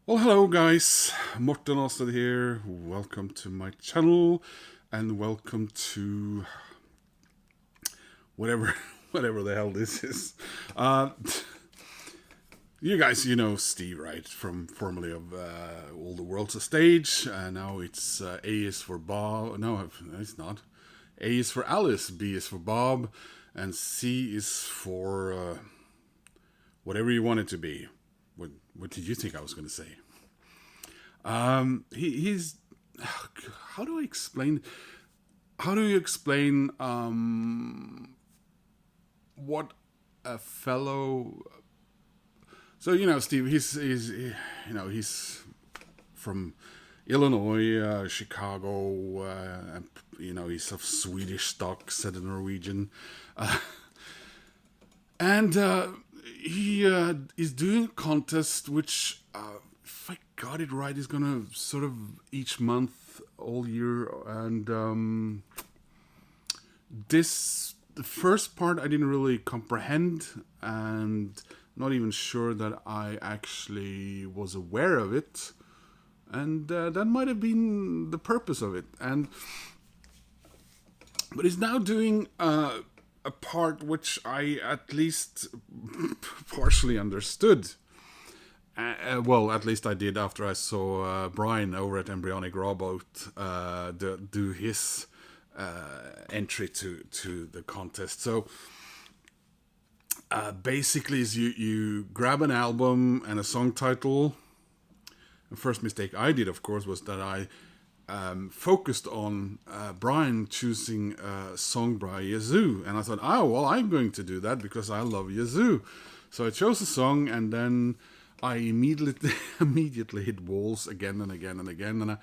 Well, hello guys, Morten Aastad here. Welcome to my channel, and welcome to whatever whatever the hell this is. Uh, you guys, you know Steve, right? From formerly of All the World's a Stage. Now it's A is for Bob. No, it's not. A is for Alice. B is for Bob, and C is for whatever you want it to be. What did you think I was going to say? He's how do I explain? How do you explain what a fellow? So Steve, he's from Illinois, Chicago. He's of Swedish stock, said a Norwegian, and he is doing a contest which, if I got it right, is gonna sort of each month all year. And the first part I didn't really comprehend, and not even sure that I actually was aware of it, and that might have been the purpose of it. But he's now doing a part which I at least partially understood. Well, at least I did after I saw Brian over at Embryonic Robot do his entry to the contest. So basically, is you grab an album and a song title. The first mistake I did, of course, was that I focused on Brian choosing a song by Yazoo, and I thought, oh well, I'm going to do that because I love Yazoo. So I chose a song, and then I immediately immediately hit walls again and again and again, and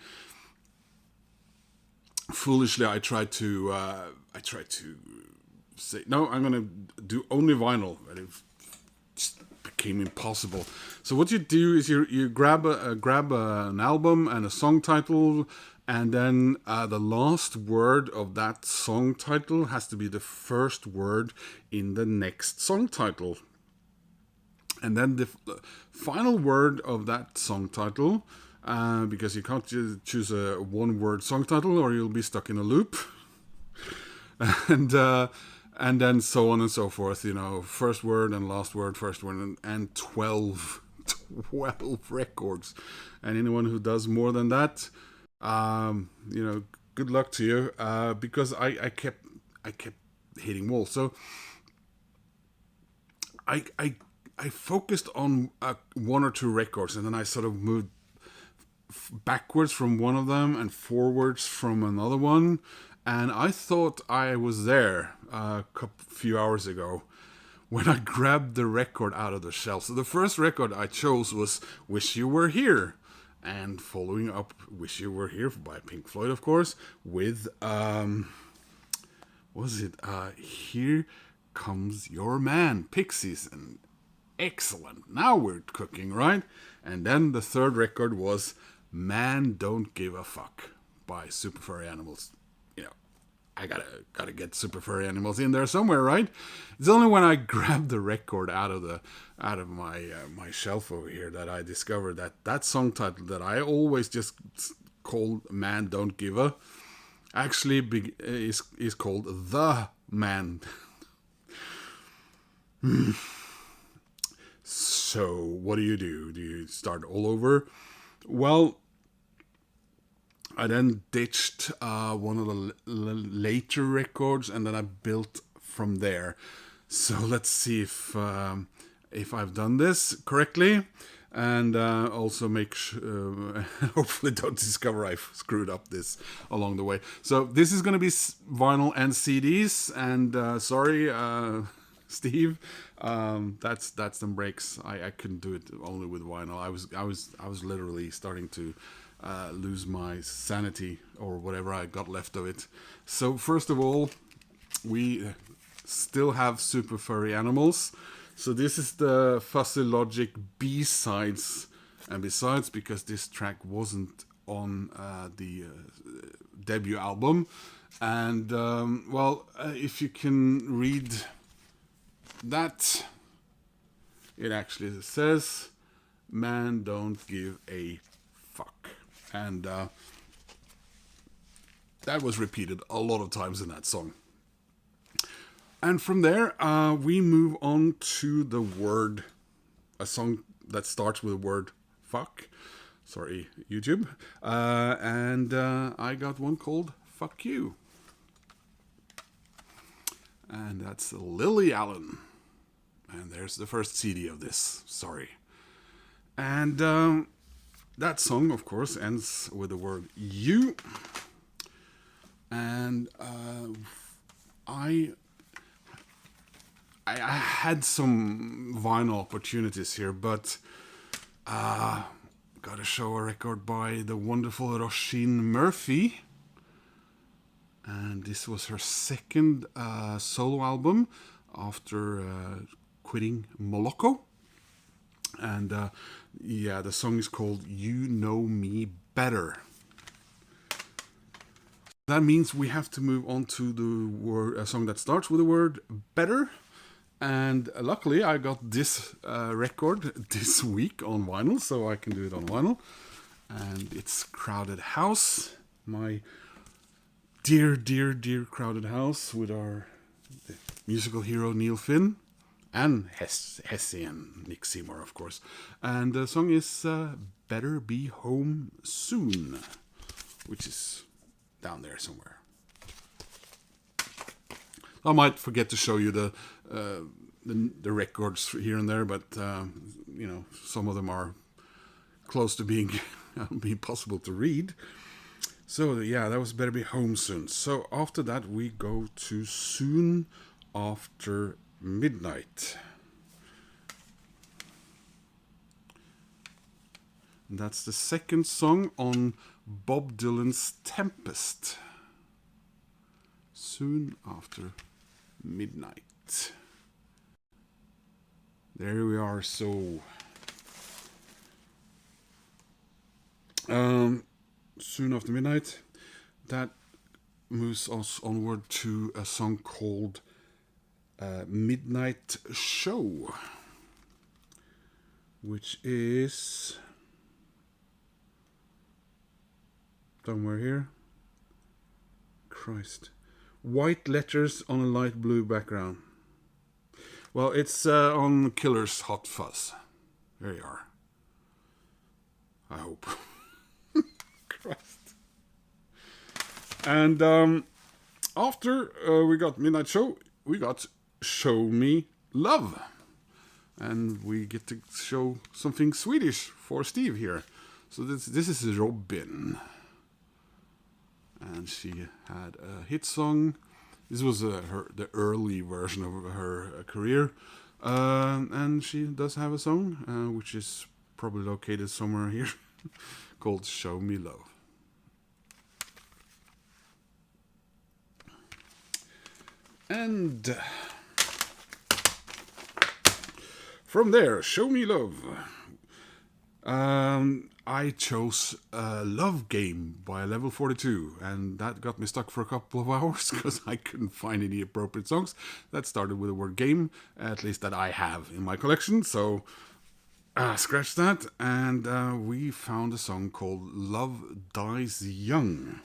foolishly I tried to say no, I'm gonna do only vinyl, and it just became impossible. So what you do is you grab an album and a song title, and then the last word of that song title has to be the first word in the next song title. And then the final word of that song title, because you can't choose a one-word song title or you'll be stuck in a loop. and then so on and so forth. First word and last word, first word, and 12 records. And anyone who does more than that, good luck to you, because I kept hitting walls. So I focused on one or two records, and then I sort of moved backwards from one of them and forwards from another one. And I thought I was there a few hours ago when I grabbed the record out of the shelf. So the first record I chose was Wish You Were Here. And following up Wish You Were Here by Pink Floyd, of course, with, Here Comes Your Man, Pixies. And excellent. Now we're cooking, right? And then the third record was Man Don't Give a Fuck by Super Furry Animals. I gotta get Super Furry Animals in there somewhere, right? It's only when I grabbed the record out of my shelf over here that I discovered that song title that I always just called Man Don't Give a actually is called The Man. So what do? Do you start all over? Well, I then ditched one of the later records, and then I built from there. So let's see if I've done this correctly, and also make hopefully don't discover I've screwed up this along the way. So this is going to be vinyl and CDs, and sorry, Steve, that's some breaks. I couldn't do it only with vinyl. I was literally starting to lose my sanity or whatever I got left of it. So first of all, we still have Super Furry Animals. So this is the Fuzzy Logic B-sides, and besides, because this track wasn't on the debut album, and if you can read that, it actually says Man don't give a fuck. And that was repeated a lot of times in that song. And from there, we move on to the word, a song that starts with the word fuck. Sorry, YouTube. And I got one called Fuck You. And that's Lily Allen. And there's the first CD of this. Sorry. And that song, of course, ends with the word you. And I had some vinyl opportunities here, but got to show a record by the wonderful Roisin Murphy. And this was her second solo album after quitting Moloko. And the song is called You Know Me Better. That means we have to move on to the word, a song that starts with the word better. And luckily, I got this record this week on vinyl, so I can do it on vinyl. And it's Crowded House, my dear, dear, dear Crowded House with our musical hero Neil Finn and Hesse and Nick Seymour, of course. And the song is Better Be Home Soon, which is down there somewhere. I might forget to show you the records here and there, but some of them are close to being impossible to read. So that was Better Be Home Soon. So after that we go to Soon After Midnight. And that's the second song on Bob Dylan's Tempest. Soon After Midnight. There we are. So Soon After Midnight, that moves us onward to a song called Midnight Show, which is somewhere here. Christ. White letters on a light blue background. Well, it's on Killer's Hot Fuzz. There you are. I hope. Christ. And after we got Midnight Show, we got Show Me Love. And we get to show something Swedish for Steve here. So this is Robin. And she had a hit song. This was the early version of her career. And she does have a song, which is probably located somewhere here, called Show Me Love. And from there, Show Me Love. I chose Love Game by Level 42, and that got me stuck for a couple of hours because I couldn't find any appropriate songs that started with the word game, at least that I have in my collection. So scratch that, and we found a song called Love Dies Young.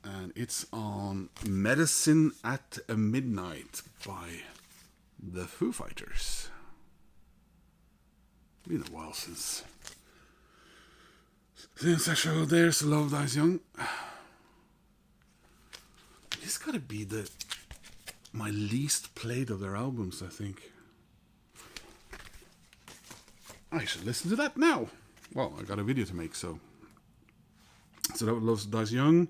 And it's on Medicine at Midnight by the Foo Fighters. Been a while since I showed There's Love Dies Young. This gotta be my least played of their albums, I think. I should listen to that now. Well, I got a video to make, so that was Love Dies Young.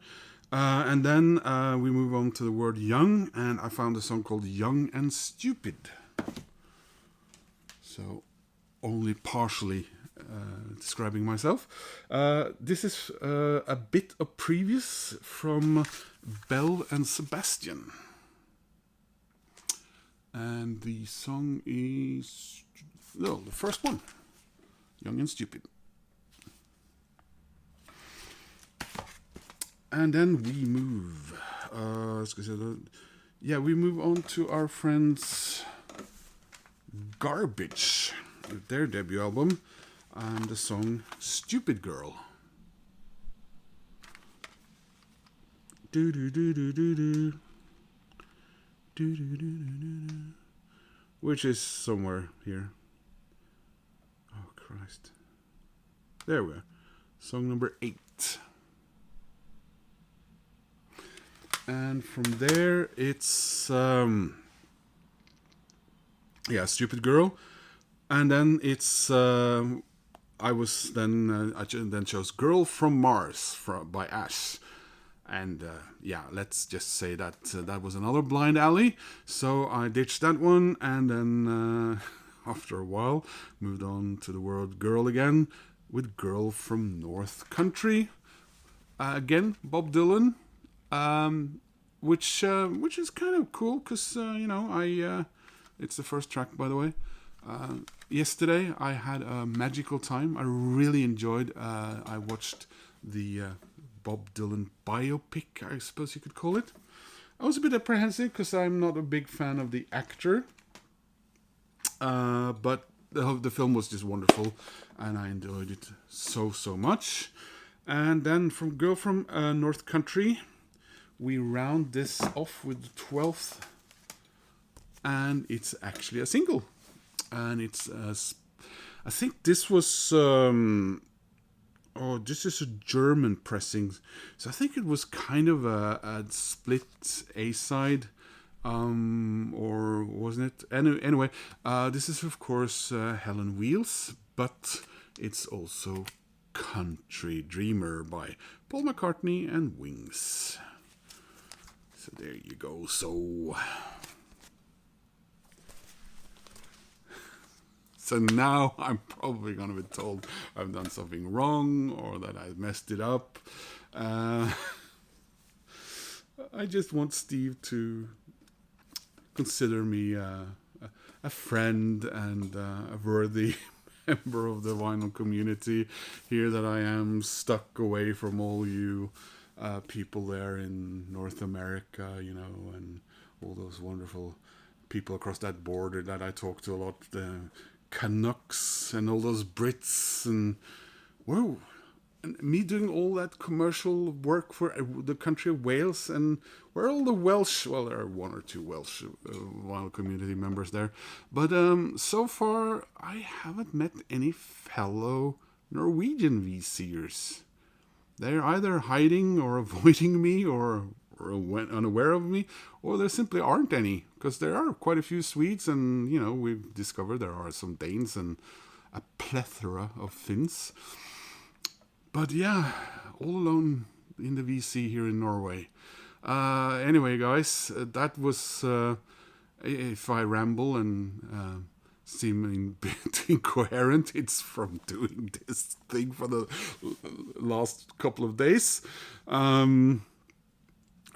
And then we move on to the word young, and I found a song called Young and Stupid. So, only partially describing myself. This is a bit of previous from Belle and Sebastian. And the song is... No, the first one. Young and Stupid. And then we move... we move on to our friends... Garbage. their debut album, and the song "Stupid Girl." Do do do do do do. Do do do do do. Which is somewhere here. Oh Christ! There we are. Song number 8. And from there, it's "Stupid Girl," and then it's I then chose "Girl from Mars" by Ash, and let's just say that that was another blind alley. So I ditched that one, and then after a while, moved on to the word "girl" again with "Girl from North Country." Again, Bob Dylan. Which is kind of cool because it's the first track, by the way. Yesterday I had a magical time. I really enjoyed. I watched the Bob Dylan biopic, I suppose you could call it. I was a bit apprehensive because I'm not a big fan of the actor, but the film was just wonderful, and I enjoyed it so much. And then from "Girl from North Country," we round this off with the 12th, and it's actually a single, and it's I think this was this is a German pressing, so I think it was kind of a split A-side, or wasn't it? Anyway, this is of course Helen Wheels, but it's also "Country Dreamer" by Paul McCartney and Wings. So there you go. So now I'm probably going to be told I've done something wrong or that I messed it up. I just want Steve to consider me a friend and a worthy member of the vinyl community. Here that I am stuck away from all you people there in North America, and all those wonderful people across that border that I talk to a lot, the Canucks and all those Brits, and whoa, and me doing all that commercial work for the country of Wales, and where are all the Welsh? Well, there are 1 or 2 Welsh vinyl community members there, but so far I haven't met any fellow Norwegian VCers. They're either hiding or avoiding me, or unaware of me, or there simply aren't any, because there are quite a few Swedes, and we've discovered there are some Danes and a plethora of Finns. But yeah, all alone in the VC here in Norway. Anyway, guys, that was if I ramble and seeming a bit incoherent, it's from doing this thing for the last couple of days.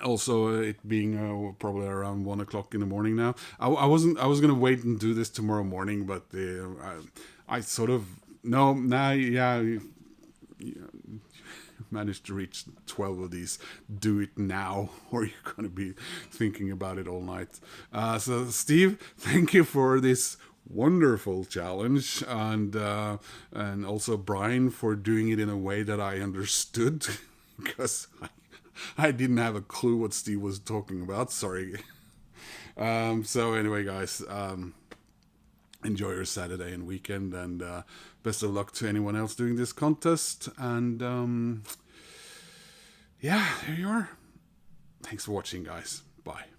Also, it being probably around 1 o'clock in the morning now. I was going to wait and do this tomorrow morning, but I sort of managed to reach 12 of these. Do it now, or you're going to be thinking about it all night. So, Steve, thank you for this wonderful challenge, and also Brian for doing it in a way that I understood, because I didn't have a clue what Steve was talking about. Sorry. So anyway, guys, enjoy your Saturday and weekend, and best of luck to anyone else doing this contest. And there you are. Thanks for watching, guys. Bye.